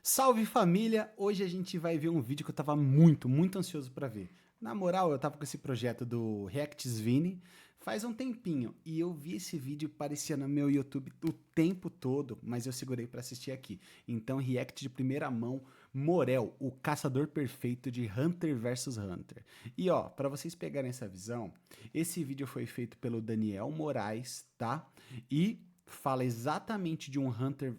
Salve família! Hoje a gente vai ver um vídeo que eu tava muito ansioso pra ver. Na moral, eu tava com esse projeto do Reactsvini faz um tempinho e eu vi esse vídeo parecia no meu YouTube o tempo todo, mas eu segurei pra assistir aqui. Então, react de primeira mão, Morel, o caçador perfeito de Hunter vs Hunter. E ó, pra vocês pegarem essa visão, esse vídeo foi feito pelo Daniel Moraes, tá? E fala exatamente de um Hunter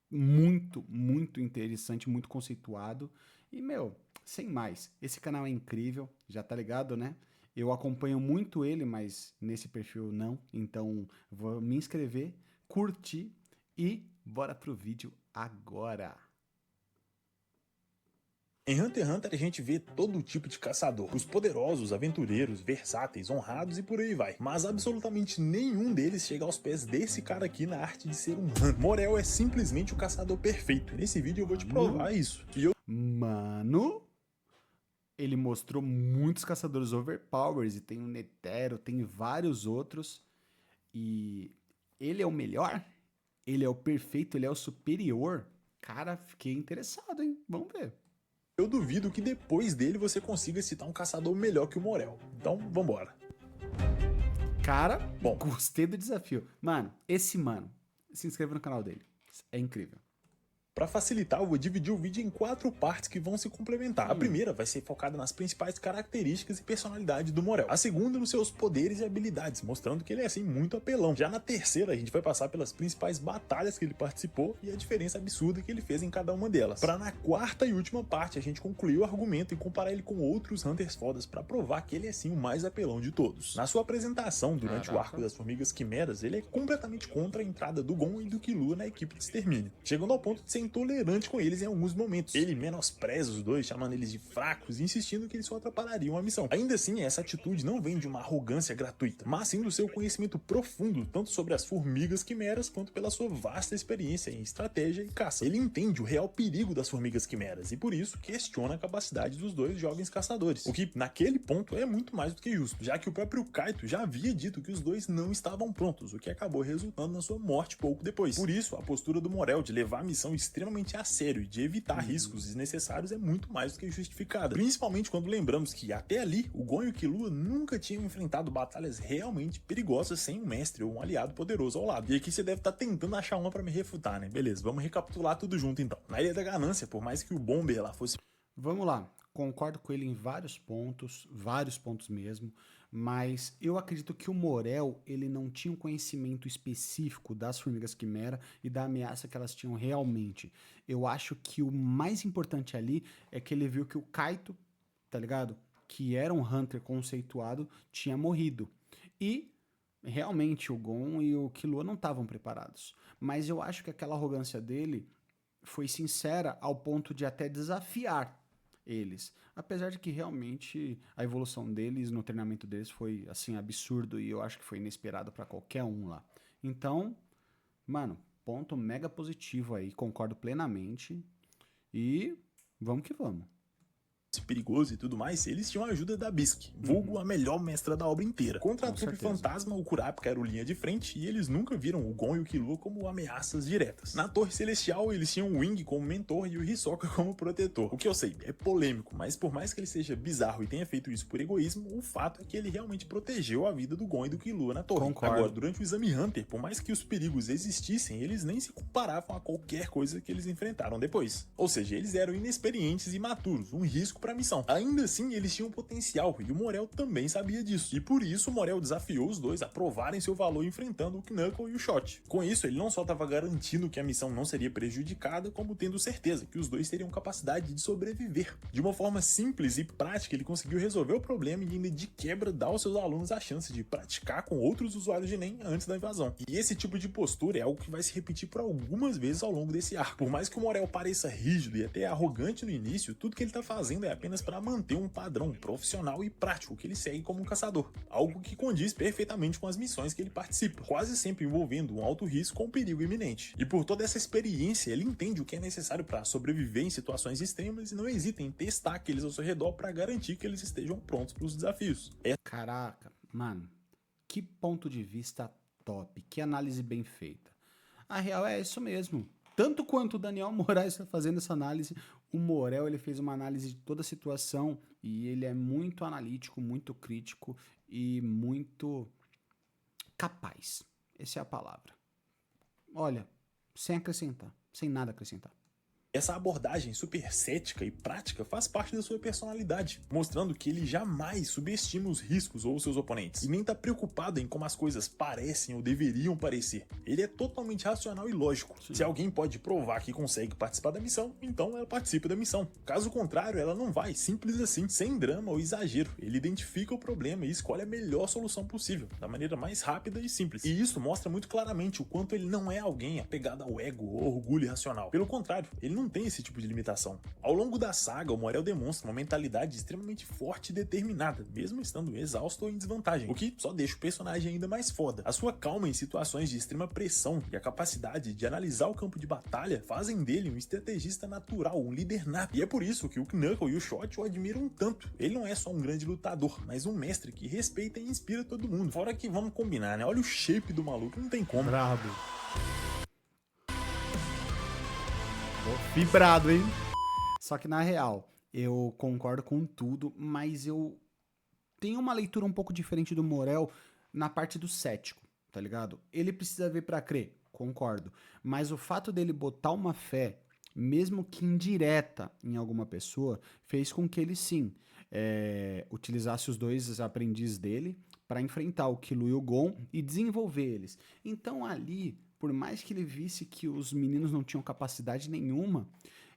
muito interessante, muito conceituado. E, meu, sem mais, esse canal é incrível, já tá ligado, né? Eu acompanho muito ele, mas nesse perfil não. Então, vou me inscrever, curtir e bora pro vídeo agora. Em Hunter x Hunter a gente vê todo tipo de caçador, os poderosos, aventureiros, versáteis, honrados e por aí vai. Mas absolutamente nenhum deles chega aos pés desse cara aqui na arte de ser um Hunter. Morel é simplesmente o caçador perfeito. Nesse vídeo eu vou te provar isso. Mano, ele mostrou muitos caçadores overpowers e tem o Netero, tem vários outros. E ele é o melhor? Ele é o perfeito? Ele é o superior? Cara, fiquei interessado, hein? Vamos ver. Eu duvido que depois dele você consiga citar um caçador melhor que o Morel. Então, vambora. Cara, Bom, gostei do desafio. Mano, esse mano, se inscreva no canal dele. É incrível. para facilitar, eu vou dividir o vídeo em 4 partes que vão se complementar. A primeira vai ser focada nas principais características e personalidade do Morel. A segunda nos seus poderes e habilidades, mostrando que ele é assim muito apelão. Já na terceira, a gente vai passar pelas principais batalhas que ele participou e a diferença absurda que ele fez em cada uma delas. Para na quarta e última parte a gente concluir o argumento e comparar ele com outros Hunters fodas para provar que ele é sim o mais apelão de todos. Na sua apresentação durante o arco das Formigas Quimeras, ele é completamente contra a entrada do Gon e do Killua na equipe de extermínio, chegando ao ponto de ser intolerante com eles em alguns momentos. Ele menospreza os dois, chamando eles de fracos e insistindo que eles só atrapalhariam a missão. Ainda assim, essa atitude não vem de uma arrogância gratuita, mas sim do seu conhecimento profundo, tanto sobre as formigas quimeras, quanto pela sua vasta experiência em estratégia e caça. Ele entende o real perigo das formigas quimeras e por isso questiona a capacidade dos dois jovens caçadores, o que naquele ponto é muito mais do que justo, já que o próprio Kaito já havia dito que os dois não estavam prontos, o que acabou resultando na sua morte pouco depois. Por isso, a postura do Morel de levar a missão extremamente a sério e de evitar riscos desnecessários é muito mais do que justificada, principalmente quando lembramos que até ali o Gon e o Killua nunca tinham enfrentado batalhas realmente perigosas sem um mestre ou um aliado poderoso ao lado. E aqui você deve estar tentando achar uma para me refutar, né? Beleza, vamos recapitular tudo junto então. Na Ilha da Ganância, por mais que o Bomber lá fosse... Vamos lá. Concordo com ele em vários pontos mesmo, mas eu acredito que o Morel, ele não tinha um conhecimento específico das formigas quimera e da ameaça que elas tinham realmente. Eu acho que o mais importante ali é que ele viu que o Kaito, tá ligado? Que era um Hunter conceituado, tinha morrido. E realmente o Gon e o Killua não estavam preparados. Mas eu acho que aquela arrogância dele foi sincera ao ponto de até desafiar eles. Apesar de que realmente a evolução deles no treinamento deles foi assim absurdo e eu acho que foi inesperado para qualquer um lá. Então, mano, ponto mega positivo aí, concordo plenamente e vamos que vamos. perigoso e tudo mais, eles tinham a ajuda da Bisque, vulgo a melhor mestra da obra inteira. Contra a Com trupe certeza. fantasma, o Kurapika era o linha de frente e eles nunca viram o Gon e o Killua como ameaças diretas. Na Torre Celestial, eles tinham o Wing como mentor e o Hisoka como protetor. O que eu sei, é polêmico, mas por mais que ele seja bizarro e tenha feito isso por egoísmo, o fato é que ele realmente protegeu a vida do Gon e do Killua na torre. Concordo. Agora, durante o exame Hunter, por mais que os perigos existissem, eles nem se comparavam a qualquer coisa que eles enfrentaram depois. Ou seja, eles eram inexperientes e imaturos, um risco para a missão. Ainda assim, eles tinham potencial e o Morel também sabia disso. E por isso, o Morel desafiou os dois a provarem seu valor enfrentando o Knuckle e o Shot. Com isso, ele não só estava garantindo que a missão não seria prejudicada, como tendo certeza que os dois teriam capacidade de sobreviver. De uma forma simples e prática, ele conseguiu resolver o problema e ainda de quebra dar aos seus alunos a chance de praticar com outros usuários de NEM antes da invasão. E esse tipo de postura é algo que vai se repetir por algumas vezes ao longo desse arco. Por mais que o Morel pareça rígido e até arrogante no início, tudo que ele está fazendo é apenas para manter um padrão profissional e prático que ele segue como um caçador, algo que condiz perfeitamente com as missões que ele participa, quase sempre envolvendo um alto risco com um perigo iminente. E por toda essa experiência, ele entende o que é necessário para sobreviver em situações extremas e não hesita em testar aqueles ao seu redor para garantir que eles estejam prontos para os desafios. Caraca, mano, que ponto de vista top, que análise bem feita. A real é isso mesmo. tanto quanto o Daniel Moraes está fazendo essa análise, o Morel ele fez uma análise de toda a situação e ele é muito analítico, muito crítico e muito capaz. Essa é a palavra. Olha, sem acrescentar, sem nada acrescentar. Essa abordagem super cética e prática faz parte da sua personalidade, mostrando que ele jamais subestima os riscos ou seus oponentes, e nem tá preocupado em como as coisas parecem ou deveriam parecer. Ele é totalmente racional e lógico. Sim. Se alguém pode provar que consegue participar da missão, então ela participa da missão. Caso contrário, ela não vai, simples assim, sem drama ou exagero. Ele identifica o problema e escolhe a melhor solução possível, da maneira mais rápida e simples. E isso mostra muito claramente o quanto ele não é alguém apegado ao ego ou orgulho irracional. Pelo contrário, ele não tem esse tipo de limitação. Ao longo da saga, o Morel demonstra uma mentalidade extremamente forte e determinada, mesmo estando exausto ou em desvantagem, o que só deixa o personagem ainda mais foda. A sua calma em situações de extrema pressão e a capacidade de analisar o campo de batalha fazem dele um estrategista natural, um líder nato. E é por isso que o Knuckle e o Shot o admiram tanto. Ele não é só um grande lutador, mas um mestre que respeita e inspira todo mundo. Fora que, vamos combinar, né? Olha o shape do maluco, não tem como. Brabo. Vibrado, hein? Só que na real, eu concordo com tudo, mas eu tenho uma leitura um pouco diferente do Morel na parte do cético, tá ligado? Ele precisa ver pra crer, concordo. Mas o fato dele botar uma fé, mesmo que indireta, em alguma pessoa, fez com que ele sim utilizasse os dois aprendizes dele pra enfrentar o Killua e o Gon e desenvolver eles. Então ali, por mais que ele visse que os meninos não tinham capacidade nenhuma,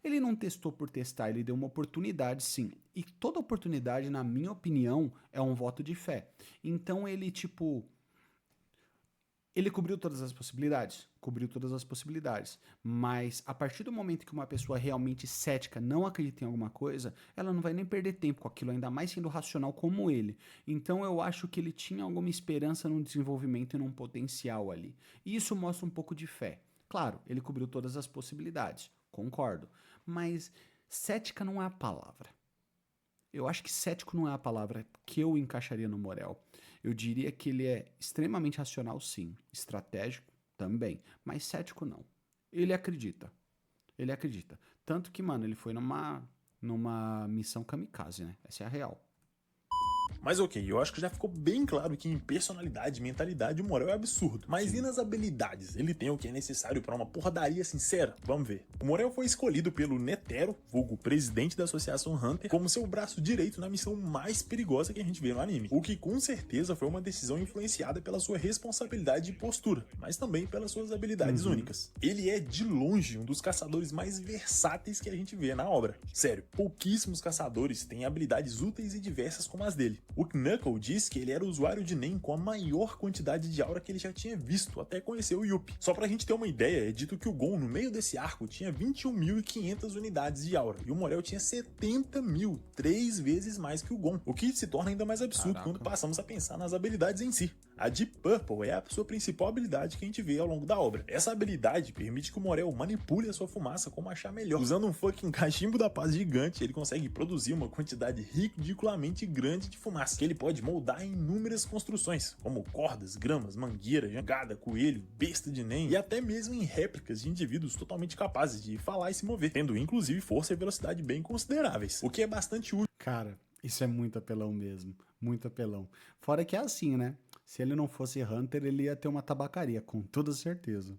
ele não testou por testar, ele deu uma oportunidade sim. E toda oportunidade, na minha opinião, é um voto de fé. Então ele, ele cobriu todas as possibilidades? Cobriu todas as possibilidades. Mas a partir do momento que uma pessoa realmente cética não acredita em alguma coisa, ela não vai nem perder tempo com aquilo, ainda mais sendo racional como ele. Então eu acho que ele tinha alguma esperança num desenvolvimento e num potencial ali. E isso mostra um pouco de fé. Claro, ele cobriu todas as possibilidades, concordo. Mas cética não é a palavra. Eu acho que cético não é a palavra que eu encaixaria no Morel. Eu diria que ele é extremamente racional, sim. Estratégico também. Mas cético não. Ele acredita. Ele acredita. Tanto que, mano, ele foi numa missão kamikaze, né? Essa é a real. Mas ok, eu acho que já ficou bem claro que em personalidade e mentalidade o Morel é absurdo. Mas e nas habilidades? Ele tem o que é necessário para uma porradaria sincera? Vamos ver. O Morel foi escolhido pelo Netero, vulgo presidente da Associação Hunter, como seu braço direito na missão mais perigosa que a gente vê no anime. O que com certeza foi uma decisão influenciada pela sua responsabilidade e postura, mas também pelas suas habilidades únicas. Ele é de longe um dos caçadores mais versáteis que a gente vê na obra. Sério, pouquíssimos caçadores têm habilidades úteis e diversas como as dele. O Knuckle diz que ele era o usuário de Nen com a maior quantidade de aura que ele já tinha visto, até conhecer o Yuppie. Só pra gente ter uma ideia, é dito que o Gon, no meio desse arco, tinha 21.500 unidades de aura, e o Morel tinha 70.000, 3 vezes mais que o Gon, o que se torna ainda mais absurdo quando passamos a pensar nas habilidades em si. A Deep Purple é a sua principal habilidade que a gente vê ao longo da obra. Essa habilidade permite que o Morel manipule a sua fumaça como achar melhor. Usando um fucking cachimbo da paz gigante, ele consegue produzir uma quantidade ridiculamente grande de fumaça, que ele pode moldar em inúmeras construções, como cordas, gramas, mangueira, jangada, coelho, besta de Nen, e até mesmo em réplicas de indivíduos totalmente capazes de falar e se mover, tendo inclusive força e velocidade bem consideráveis, o que é bastante útil. Cara, isso é muito apelão mesmo, muito apelão. Fora que é assim, né? Se ele não fosse Hunter, ele ia ter uma tabacaria, com toda certeza.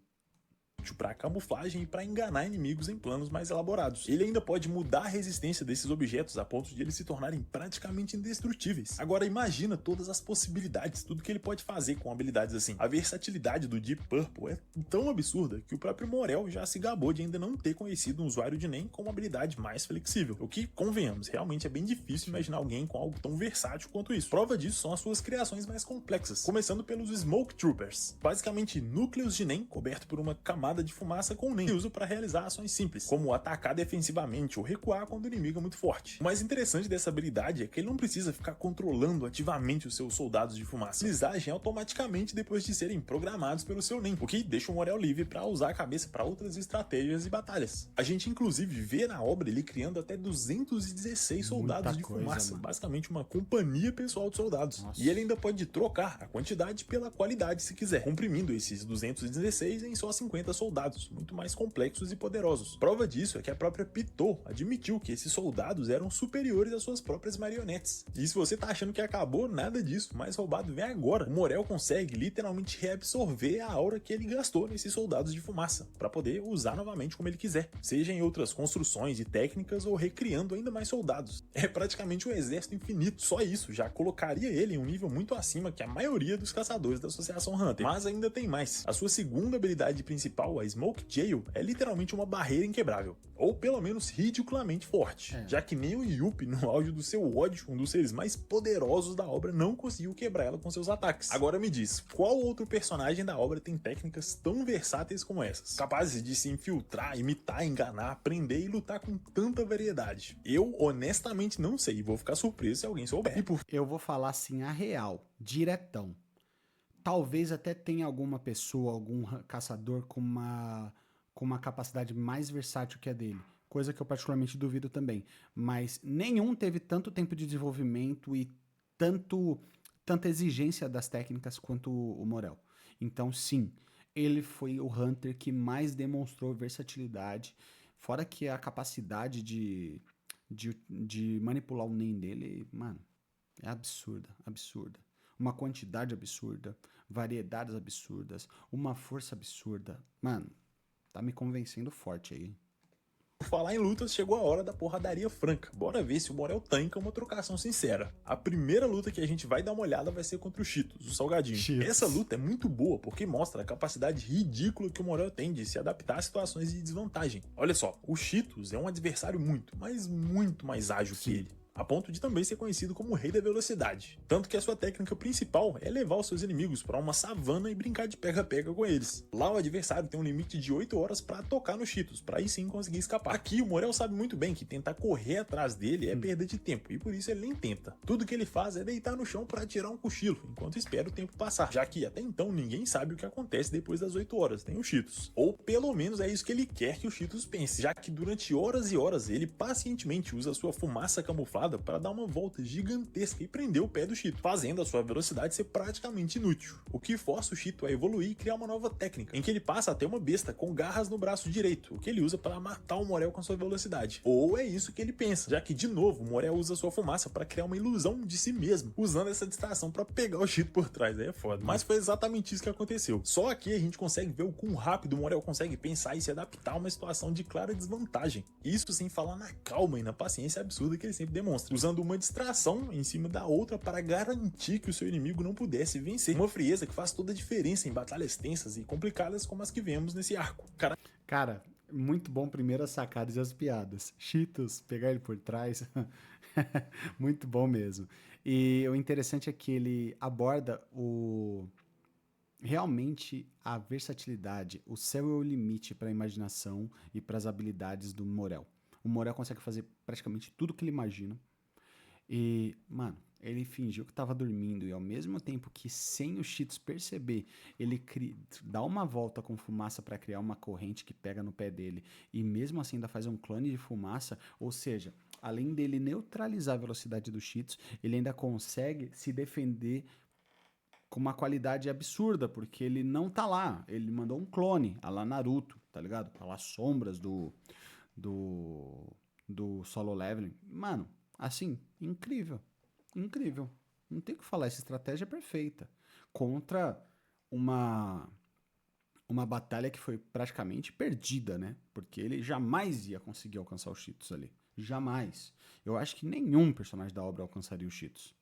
Para camuflagem e para enganar inimigos em planos mais elaborados. Ele ainda pode mudar a resistência desses objetos a ponto de eles se tornarem praticamente indestrutíveis. Agora imagina todas as possibilidades, tudo que ele pode fazer com habilidades assim. A versatilidade do Deep Purple é tão absurda que o próprio Morel já se gabou de ainda não ter conhecido um usuário de Nen com uma habilidade mais flexível. O que, convenhamos, realmente é bem difícil imaginar alguém com algo tão versátil quanto isso. Prova disso são as suas criações mais complexas, começando pelos Smoke Troopers, basicamente núcleos de Nen coberto por uma camada de fumaça com Nen, que uso para realizar ações simples, como atacar defensivamente ou recuar quando o inimigo é muito forte. O mais interessante dessa habilidade é que ele não precisa ficar controlando ativamente os seus soldados de fumaça. Eles agem automaticamente depois de serem programados pelo seu Nen, o que deixa o Morel livre para usar a cabeça para outras estratégias e batalhas. A gente inclusive vê na obra ele criando até 216 soldados de fumaça, basicamente uma companhia pessoal de soldados. Nossa. E ele ainda pode trocar a quantidade pela qualidade se quiser, comprimindo esses 216 em só 50 soldados, muito mais complexos e poderosos. Prova disso é que a própria Pitou admitiu que esses soldados eram superiores às suas próprias marionetes. E se você tá achando que acabou, nada disso, mais roubado vem agora. O Morel consegue literalmente reabsorver a aura que ele gastou nesses soldados de fumaça, para poder usar novamente como ele quiser, seja em outras construções e técnicas ou recriando ainda mais soldados. É praticamente um exército infinito, só isso já colocaria ele em um nível muito acima que a maioria dos caçadores da Associação Hunter. Mas ainda tem mais. A sua segunda habilidade principal, a Smoke Jail, é literalmente uma barreira inquebrável, ou pelo menos ridiculamente forte, já que nem o Yuppie, no auge do seu ódio, um dos seres mais poderosos da obra, não conseguiu quebrar ela com seus ataques. Agora me diz, qual outro personagem da obra tem técnicas tão versáteis como essas, capazes de se infiltrar, imitar, enganar, prender e lutar com tanta variedade? Eu honestamente não sei, e vou ficar surpreso se alguém souber. Eu vou falar assim a real, diretão. Talvez até tenha alguma pessoa, algum caçador com uma capacidade mais versátil que a dele. Coisa que eu particularmente duvido também. Mas nenhum teve tanto tempo de desenvolvimento e tanta exigência das técnicas quanto o Morel. Então, sim, ele foi o Hunter que mais demonstrou versatilidade. Fora que a capacidade de manipular o Nen dele, mano, é absurda, absurda. Uma quantidade absurda, variedades absurdas, uma força absurda. Mano, tá me convencendo forte aí. Por falar em lutas, chegou a hora da porradaria franca. Bora ver se o Morel tanca uma trocação sincera. A primeira luta que a gente vai dar uma olhada vai ser contra o Cheetos, o Salgadinho. Cheetos. Essa luta é muito boa porque mostra a capacidade ridícula que o Morel tem de se adaptar a situações de desvantagem. Olha só, o Cheetos é um adversário muito, mas muito mais ágil que ele, a ponto de também ser conhecido como o rei da velocidade. Tanto que a sua técnica principal é levar os seus inimigos para uma savana e brincar de pega-pega com eles. Lá o adversário tem um limite de 8 horas para tocar nos Cheetos, para aí sim conseguir escapar. Aqui o Morel sabe muito bem que tentar correr atrás dele é perda de tempo, e por isso ele nem tenta. Tudo que ele faz é deitar no chão para tirar um cochilo, enquanto espera o tempo passar, já que até então ninguém sabe o que acontece depois das 8 horas, tem os Cheetos. Ou pelo menos é isso que ele quer que o Cheetos pense, já que durante horas e horas ele pacientemente usa sua fumaça camuflada para dar uma volta gigantesca e prender o pé do Cheeto, fazendo a sua velocidade ser praticamente inútil, o que força o Cheeto a evoluir e criar uma nova técnica, em que ele passa a ter uma besta com garras no braço direito, o que ele usa para matar o Morel com sua velocidade. Ou é isso que ele pensa, já que de novo o Morel usa sua fumaça para criar uma ilusão de si mesmo, usando essa distração para pegar o Cheeto por trás, aí é foda. Mas foi exatamente isso que aconteceu. Só aqui a gente consegue ver o quão rápido o Morel consegue pensar e se adaptar a uma situação de clara desvantagem, isso sem falar na calma e na paciência absurda que ele sempre demonstra, usando uma distração em cima da outra para garantir que o seu inimigo não pudesse vencer. Uma frieza que faz toda a diferença em batalhas tensas e complicadas como as que vemos nesse arco. Cara, muito bom primeiro as sacadas e as piadas. Cheetos, pegar ele por trás, muito bom mesmo. E o interessante é que ele aborda realmente a versatilidade, o céu é o limite para a imaginação e para as habilidades do Morel. O Morel consegue fazer praticamente tudo que ele imagina. E, mano, ele fingiu que tava dormindo e ao mesmo tempo que, sem o Cheetos perceber, ele dá uma volta com fumaça para criar uma corrente que pega no pé dele e mesmo assim ainda faz um clone de fumaça, ou seja, além dele neutralizar a velocidade do Cheetos, ele ainda consegue se defender com uma qualidade absurda, porque ele não tá lá, ele mandou um clone, a lá Naruto, tá ligado? Tá lá sombras do Solo Leveling. Mano, assim, incrível. Incrível. Não tem o que falar, essa estratégia é perfeita. Contra uma batalha que foi praticamente perdida, né? Porque ele jamais ia conseguir alcançar os Cheetos ali. Jamais. Eu acho que nenhum personagem da obra alcançaria os Cheetos.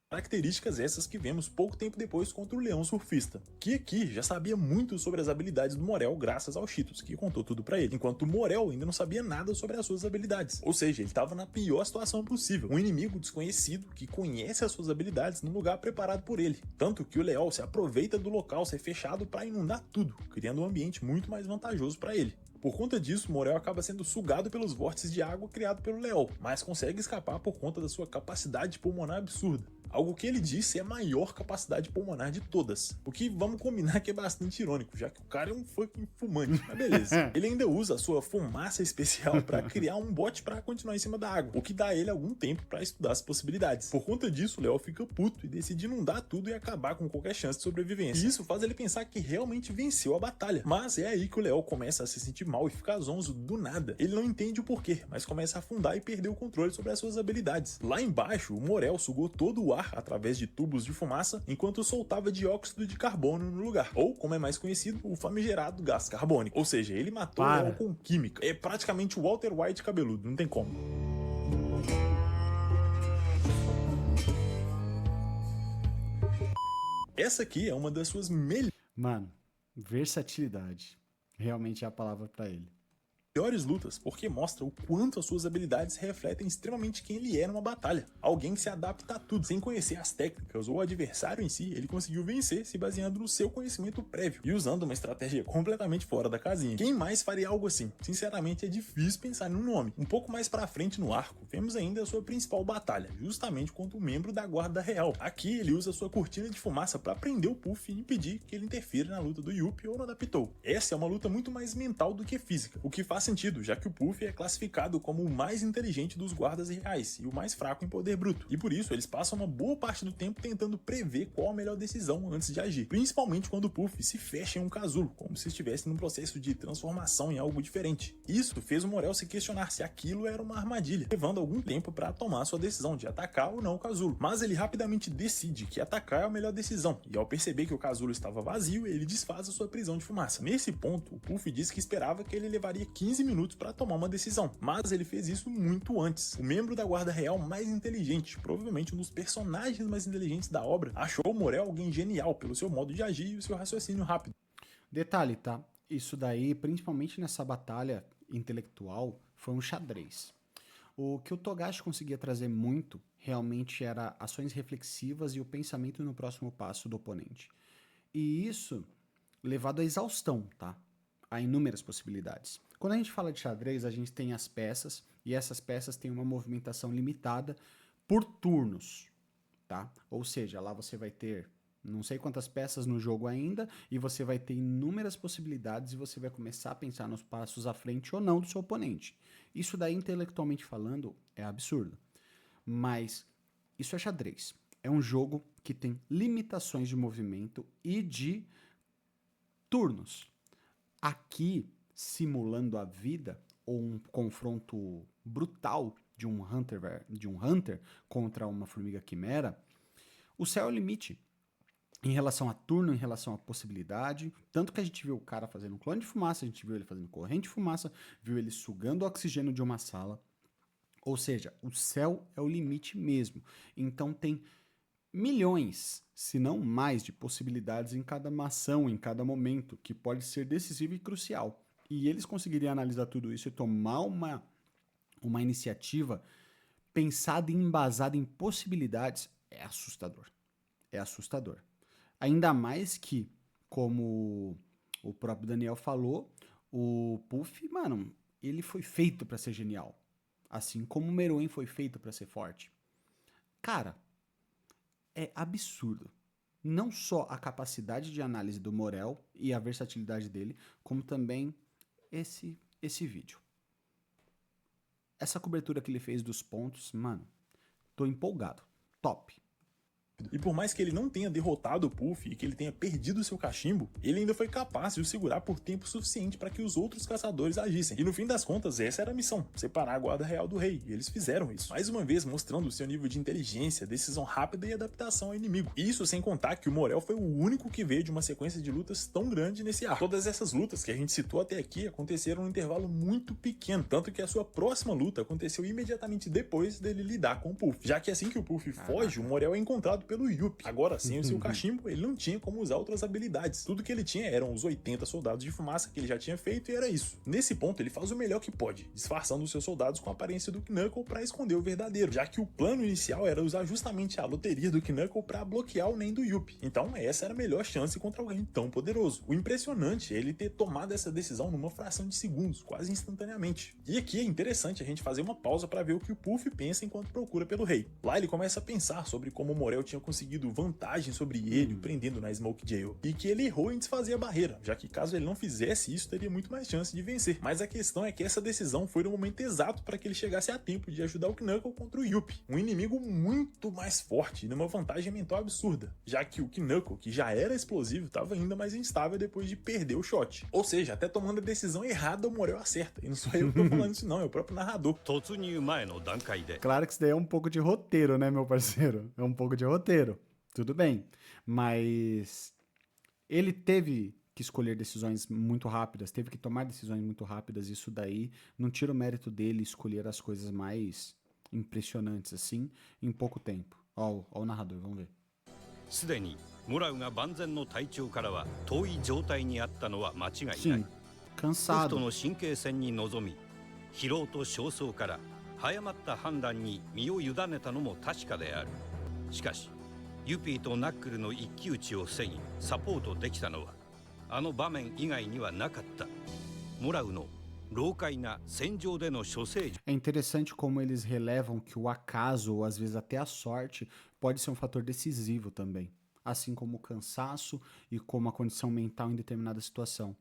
Características essas que vemos pouco tempo depois contra o Leão Surfista, que aqui já sabia muito sobre as habilidades do Morel graças ao Cheetos, que contou tudo pra ele, enquanto o Morel ainda não sabia nada sobre as suas habilidades, ou seja, ele estava na pior situação possível, um inimigo desconhecido que conhece as suas habilidades num lugar preparado por ele, tanto que o Leão se aproveita do local ser fechado para inundar tudo, criando um ambiente muito mais vantajoso para ele. Por conta disso, Morel acaba sendo sugado pelos vórtices de água criado pelo Leol, mas consegue escapar por conta da sua capacidade pulmonar absurda. algo que ele disse é a maior capacidade pulmonar de todas. O que vamos combinar que é bastante irônico, já que o cara é um fucking fumante, mas beleza. Ele ainda usa a sua fumaça especial para criar um bote para continuar em cima da água, o que dá a ele algum tempo para estudar as possibilidades. Por conta disso, Léo fica puto e decide inundar tudo e acabar com qualquer chance de sobrevivência. E isso faz ele pensar que realmente venceu a batalha. Mas é aí que o Léo começa a se sentir mal e ficar zonzo do nada. Ele não entende o porquê, mas começa a afundar e perder o controle sobre as suas habilidades. Lá embaixo, o Morel sugou todo o ar através de tubos de fumaça, enquanto soltava dióxido de carbono no lugar, ou, como é mais conhecido, o famigerado gás carbônico. Ou seja, ele matou o Léo com química. É praticamente o Walter White cabeludo, não tem como. Essa aqui é uma das suas melhores... Mano, versatilidade. Realmente é a palavra pra ele. Melhores lutas, porque mostra o quanto as suas habilidades refletem extremamente quem ele é numa batalha. Alguém que se adapta a tudo, sem conhecer as técnicas ou o adversário em si, ele conseguiu vencer se baseando no seu conhecimento prévio e usando uma estratégia completamente fora da casinha. Quem mais faria algo assim? Sinceramente é difícil pensar num nome. Um pouco mais pra frente no arco, vemos ainda a sua principal batalha, justamente contra um membro da Guarda Real. Aqui ele usa sua cortina de fumaça para prender o Puff e impedir que ele interfira na luta do Yuppie ou na da Pitou. Essa é uma luta muito mais mental do que física, o que faz sentido, já que o Puff é classificado como o mais inteligente dos guardas reais e o mais fraco em poder bruto, e por isso eles passam uma boa parte do tempo tentando prever qual a melhor decisão antes de agir, principalmente quando o Puff se fecha em um casulo, como se estivesse num processo de transformação em algo diferente. Isso fez o Morel se questionar se aquilo era uma armadilha, levando algum tempo para tomar sua decisão de atacar ou não o casulo, mas ele rapidamente decide que atacar é a melhor decisão, e ao perceber que o casulo estava vazio, ele desfaz a sua prisão de fumaça. Nesse ponto, o Puff diz que esperava que ele levaria 15 minutos para tomar uma decisão, mas ele fez isso muito antes. O membro da Guarda Real mais inteligente, provavelmente um dos personagens mais inteligentes da obra, achou o Morel alguém genial pelo seu modo de agir e o seu raciocínio rápido. Detalhe, tá? Isso daí, principalmente nessa batalha intelectual, foi um xadrez. O que o Togashi conseguia trazer muito, realmente, era ações reflexivas e o pensamento no próximo passo do oponente. E isso levado à exaustão, tá? Há inúmeras possibilidades. Quando a gente fala de xadrez, a gente tem as peças, e essas peças têm uma movimentação limitada por turnos, tá? Ou seja, lá você vai ter não sei quantas peças no jogo ainda, e você vai ter inúmeras possibilidades e você vai começar a pensar nos passos à frente ou não do seu oponente. Isso daí, intelectualmente falando, é absurdo. Mas isso é xadrez. É um jogo que tem limitações de movimento e de turnos. Aqui, simulando a vida, ou um confronto brutal de um Hunter contra uma formiga quimera, o céu é o limite. Em relação a turno, em relação a possibilidade, tanto que a gente viu o cara fazendo um clone de fumaça, a gente viu ele fazendo corrente de fumaça, viu ele sugando o oxigênio de uma sala. Ou seja, o céu é o limite mesmo. Então tem milhões, se não mais, de possibilidades em cada ação, em cada momento, que pode ser decisivo e crucial. E eles conseguiriam analisar tudo isso e tomar uma iniciativa pensada e embasada em possibilidades. É assustador. É assustador. Ainda mais que, como o próprio Daniel falou, o Puff, mano, ele foi feito pra ser genial. Assim como o Meruem foi feito pra ser forte. Cara, é absurdo. Não só a capacidade de análise do Morel e a versatilidade dele, como também esse vídeo. Essa cobertura que ele fez dos pontos, mano, tô empolgado. Top. E por mais que ele não tenha derrotado o Puff e que ele tenha perdido seu cachimbo, ele ainda foi capaz de o segurar por tempo suficiente para que os outros caçadores agissem. E no fim das contas, essa era a missão, separar a Guarda Real do Rei, e eles fizeram isso. Mais uma vez mostrando o seu nível de inteligência, decisão rápida e adaptação ao inimigo. Isso sem contar que o Morel foi o único que veio de uma sequência de lutas tão grande nesse arco. Todas essas lutas que a gente citou até aqui aconteceram num intervalo muito pequeno, tanto que a sua próxima luta aconteceu imediatamente depois dele lidar com o Puff, já que assim que o Puff foge, o Morel é encontrado pelo Yuppie. Agora, sem o seu cachimbo, ele não tinha como usar outras habilidades. Tudo que ele tinha eram os 80 soldados de fumaça que ele já tinha feito e era isso. Nesse ponto, ele faz o melhor que pode, disfarçando os seus soldados com a aparência do Knuckle para esconder o verdadeiro, já que o plano inicial era usar justamente a loteria do Knuckle para bloquear o Nen do Yuppie. Então, essa era a melhor chance contra alguém tão poderoso. O impressionante é ele ter tomado essa decisão numa fração de segundos, quase instantaneamente. E aqui é interessante a gente fazer uma pausa para ver o que o Puff pensa enquanto procura pelo rei. Lá ele começa a pensar sobre como o Morel tinha conseguido vantagem sobre ele, o prendendo na Smoke Jail, e que ele errou em desfazer a barreira, já que caso ele não fizesse isso, teria muito mais chance de vencer. Mas a questão é que essa decisão foi no momento exato para que ele chegasse a tempo de ajudar o Knuckle contra o Yuppie, um inimigo muito mais forte e numa vantagem mental absurda, já que o Knuckle, que já era explosivo, estava ainda mais instável depois de perder o shot. Ou seja, até tomando a decisão errada, o Morel acerta. E não sou eu que tô falando isso não, é o próprio narrador. Claro que isso daí é um pouco de roteiro, né, meu parceiro? É um pouco de roteiro. Tudo bem. Mas ele teve que escolher decisões muito rápidas, teve que tomar decisões muito rápidas. Isso daí não tira o mérito dele escolher as coisas mais impressionantes assim em pouco tempo. Ó o narrador, vamos ver. すでにモラウが万全の体調からは遠い状態にあったのは間違いない。 Sim, ポフ cansado. との神経戦に臨み、疲労と焦燥から早まった判断に身を委ねたのも確かである。しかし、ユピーとナックルの一騎打ちを防ぎ、サポートできたのはあの場面以外にはなかった。モラウの老快な戦場での処世術。 É interessante como eles relevam que o acaso, ou às vezes até a sorte, pode ser um fator decisivo também. Assim como o cansaço e como a condição mental em determinada situação.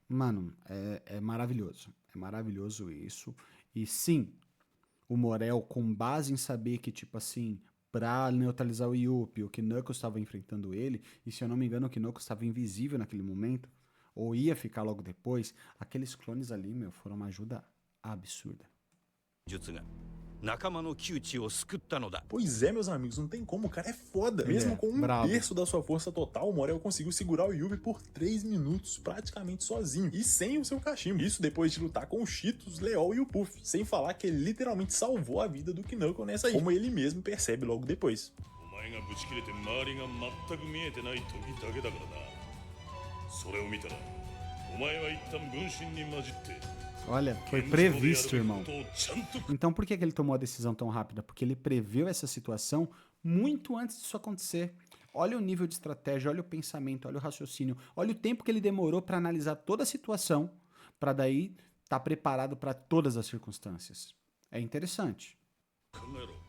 Mano, é maravilhoso. É maravilhoso isso. E sim, o Morel, com base em saber que, tipo assim, pra neutralizar o Yuppie, o Knuckles estava enfrentando ele, e se eu não me engano, o Knuckles estava invisível naquele momento, ou ia ficar logo depois, aqueles clones ali, meu, foram uma ajuda absurda. 術が仲間の窮地を救ったのだ。 Pois é, meus amigos, não tem como, o cara é foda. Ele Mesmo é com um brabo. terço da sua força total, o Morel conseguiu segurar o Yuppie por 3 minutos, praticamente sozinho, e sem o seu cachimbo. Isso depois de lutar com o Cheetos, Leol e o Puff, sem falar que ele literalmente salvou a vida do Knuckle nessa aí, como ele mesmo percebe logo depois. お前がぶち切れて周りが全く見えてない時だけだからな。それを見たらお前は一旦分身に混じって Olha, foi previsto, irmão. Então por que ele tomou a decisão tão rápida? Porque ele preveu essa situação muito antes disso acontecer. Olha o nível de estratégia, olha o pensamento, olha o raciocínio, olha o tempo que ele demorou para analisar toda a situação, para daí estar preparado para todas as circunstâncias. É interessante.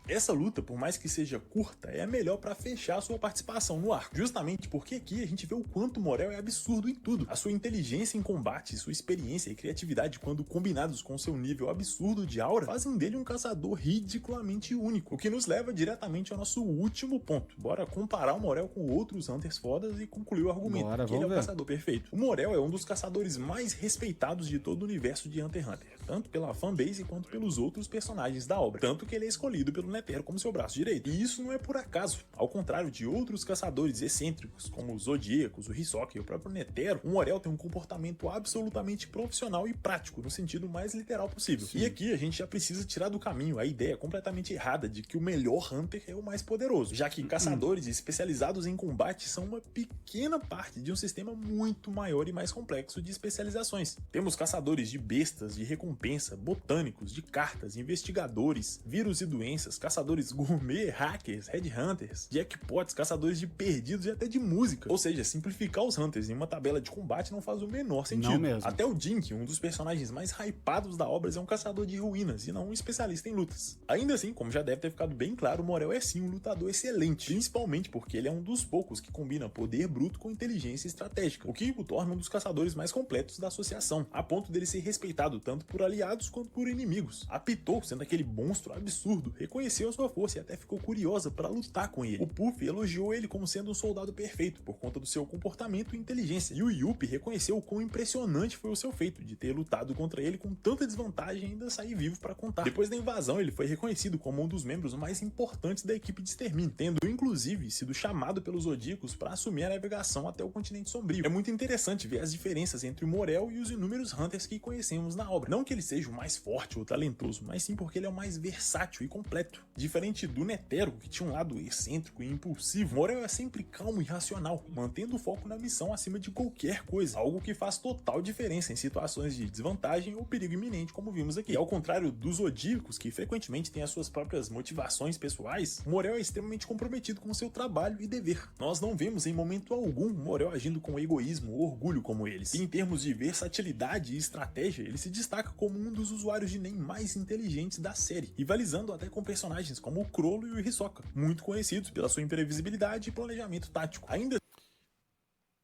Essa luta, por mais que seja curta, é a melhor pra fechar sua participação no arco. Justamente porque aqui a gente vê o quanto o Morel é absurdo em tudo. A sua inteligência em combate, sua experiência e criatividade, quando combinados com seu nível absurdo de aura, fazem dele um caçador ridiculamente único. O que nos leva diretamente ao nosso último ponto. Bora comparar o Morel com outros Hunters fodas e concluir o argumento. Bora, que ele é o vamos ver. caçador perfeito. O Morel é um dos caçadores mais respeitados de todo o universo de Hunter x Hunter, tanto pela fanbase quanto pelos outros personagens da obra. Tanto que ele é escolhido pelo Netero como seu braço direito. E isso não é por acaso. Ao contrário de outros caçadores excêntricos, como os Zodíacos, o Hisoka e o próprio Netero, o Morel tem um comportamento absolutamente profissional e prático, no sentido mais literal possível. Sim. E aqui a gente já precisa tirar do caminho a ideia completamente errada de que o melhor Hunter é o mais poderoso, já que caçadores especializados em combate são uma pequena parte de um sistema muito maior e mais complexo de especializações. Temos caçadores de bestas, de recompensa, botânicos, de cartas, investigadores, vírus e doenças, caçadores gourmet, hackers, headhunters, jackpots, caçadores de perdidos e até de música. Ou seja, simplificar os hunters em uma tabela de combate não faz o menor sentido. Não mesmo. Até o Jink, um dos personagens mais hypados da obra, é um caçador de ruínas e não um especialista em lutas. Ainda assim, como já deve ter ficado bem claro, o Morel é sim um lutador excelente, principalmente porque ele é um dos poucos que combina poder bruto com inteligência estratégica, o que o torna um dos caçadores mais completos da associação, a ponto dele ser respeitado tanto por aliados quanto por inimigos. A Pitou, sendo aquele monstro absurdo, reconheceu a sua força e até ficou curiosa para lutar com ele. O Puff elogiou ele como sendo um soldado perfeito por conta do seu comportamento e inteligência, e o Yuppie reconheceu o quão impressionante foi o seu feito de ter lutado contra ele com tanta desvantagem e ainda sair vivo para contar. Depois da invasão, ele foi reconhecido como um dos membros mais importantes da equipe de extermínio, tendo inclusive sido chamado pelos Zodíacos para assumir a navegação até o continente sombrio. É muito interessante ver as diferenças entre o Morel e os inúmeros Hunters que conhecemos na obra. Não que ele seja o mais forte ou talentoso, mas sim porque ele é o mais versátil e completo. perfeito. Diferente do Netero, que tinha um lado excêntrico e impulsivo, Morel é sempre calmo e racional, mantendo o foco na missão acima de qualquer coisa, algo que faz total diferença em situações de desvantagem ou perigo iminente, como vimos aqui. E ao contrário dos Zodíacos, que frequentemente têm as suas próprias motivações pessoais, Morel é extremamente comprometido com seu trabalho e dever. Nós não vemos em momento algum Morel agindo com egoísmo ou orgulho como eles. E em termos de versatilidade e estratégia, ele se destaca como um dos usuários de NEM mais inteligentes da série, rivalizando até com personagens como o Chrollo e o Hisoka, muito conhecidos pela sua imprevisibilidade e planejamento tático. Ainda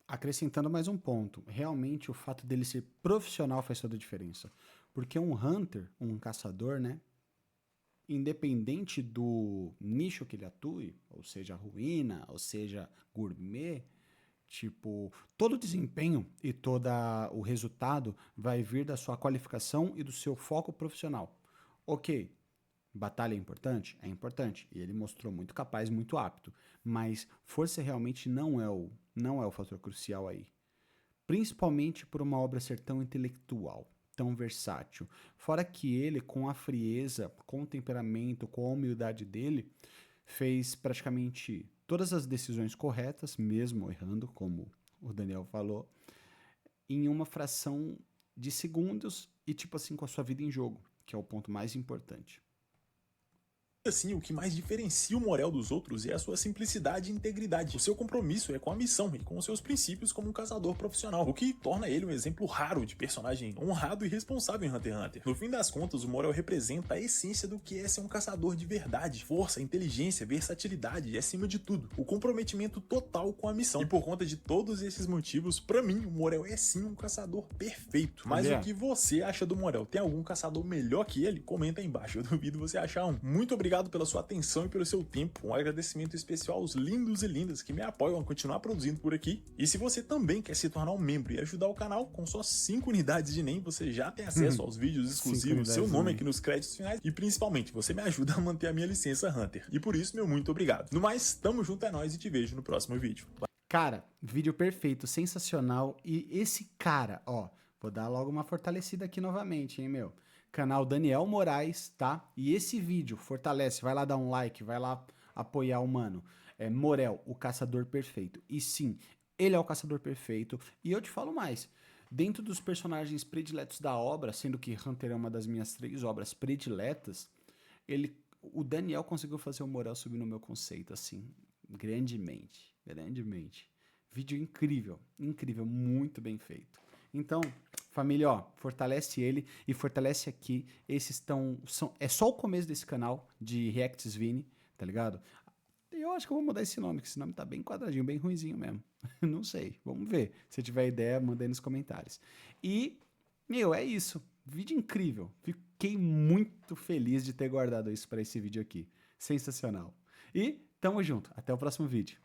Acrescentando mais um ponto, realmente o fato dele ser profissional faz toda a diferença. Porque um hunter, um caçador, né? Independente do nicho que ele atue, ou seja, ruína, ou seja, gourmet, tipo, todo o desempenho e todo o resultado vai vir da sua qualificação e do seu foco profissional. Ok, batalha é importante? É importante. E ele mostrou muito capaz, muito apto. Mas força realmente não é o fator crucial aí. Principalmente por uma obra ser tão intelectual, tão versátil. Fora que ele, com a frieza, com o temperamento, com a humildade dele, fez praticamente todas as decisões corretas, mesmo errando, como o Daniel falou, em uma fração de segundos e, tipo assim, com a sua vida em jogo, que é o ponto mais importante. assim, o que mais diferencia o Morel dos outros é a sua simplicidade e integridade. O seu compromisso é com a missão e com os seus princípios como um caçador profissional, o que torna ele um exemplo raro de personagem honrado e responsável em Hunter x Hunter. No fim das contas, o Morel representa a essência do que é ser um caçador de verdade. Força, inteligência, versatilidade e, acima de tudo, o comprometimento total com a missão. E por conta de todos esses motivos, pra mim, o Morel é sim um caçador perfeito. Mas o que você acha do Morel? Tem algum caçador melhor que ele? Comenta aí embaixo, eu duvido você achar um. Muito obrigado pela sua atenção e pelo seu tempo. Um agradecimento especial aos lindos e lindas que me apoiam a continuar produzindo por aqui. E se você também quer se tornar um membro e ajudar o canal, com só 5 unidades de NEM, você já tem acesso aos vídeos exclusivos, seu nome aqui nos créditos finais e principalmente, você me ajuda a manter a minha licença Hunter. E por isso, meu muito obrigado. No mais, tamo junto, é nóis e te vejo no próximo vídeo. Cara, vídeo perfeito, sensacional. E esse cara, ó, vou dar logo uma fortalecida aqui novamente, hein, meu? Canal Daniel Moraes, tá? E esse vídeo fortalece, vai lá dar um like, vai lá apoiar o mano. É Morel, o caçador perfeito. E sim, ele é o caçador perfeito. E eu te falo mais, dentro dos personagens prediletos da obra, sendo que Hunter é uma das minhas 3 obras prediletas, o Daniel conseguiu fazer o Morel subir no meu conceito, assim, grandemente, grandemente. Vídeo incrível, incrível, muito bem feito. Então, família, ó, fortalece ele e fortalece aqui. Esses é só o começo desse canal de Reacts Vini, tá ligado? Eu acho que eu vou mudar esse nome, que esse nome tá bem quadradinho, bem ruinzinho mesmo. Não sei, vamos ver. Se tiver ideia, manda aí nos comentários. E, meu, é isso. Vídeo incrível. Fiquei muito feliz de ter guardado isso para esse vídeo aqui. Sensacional. E tamo junto. Até o próximo vídeo.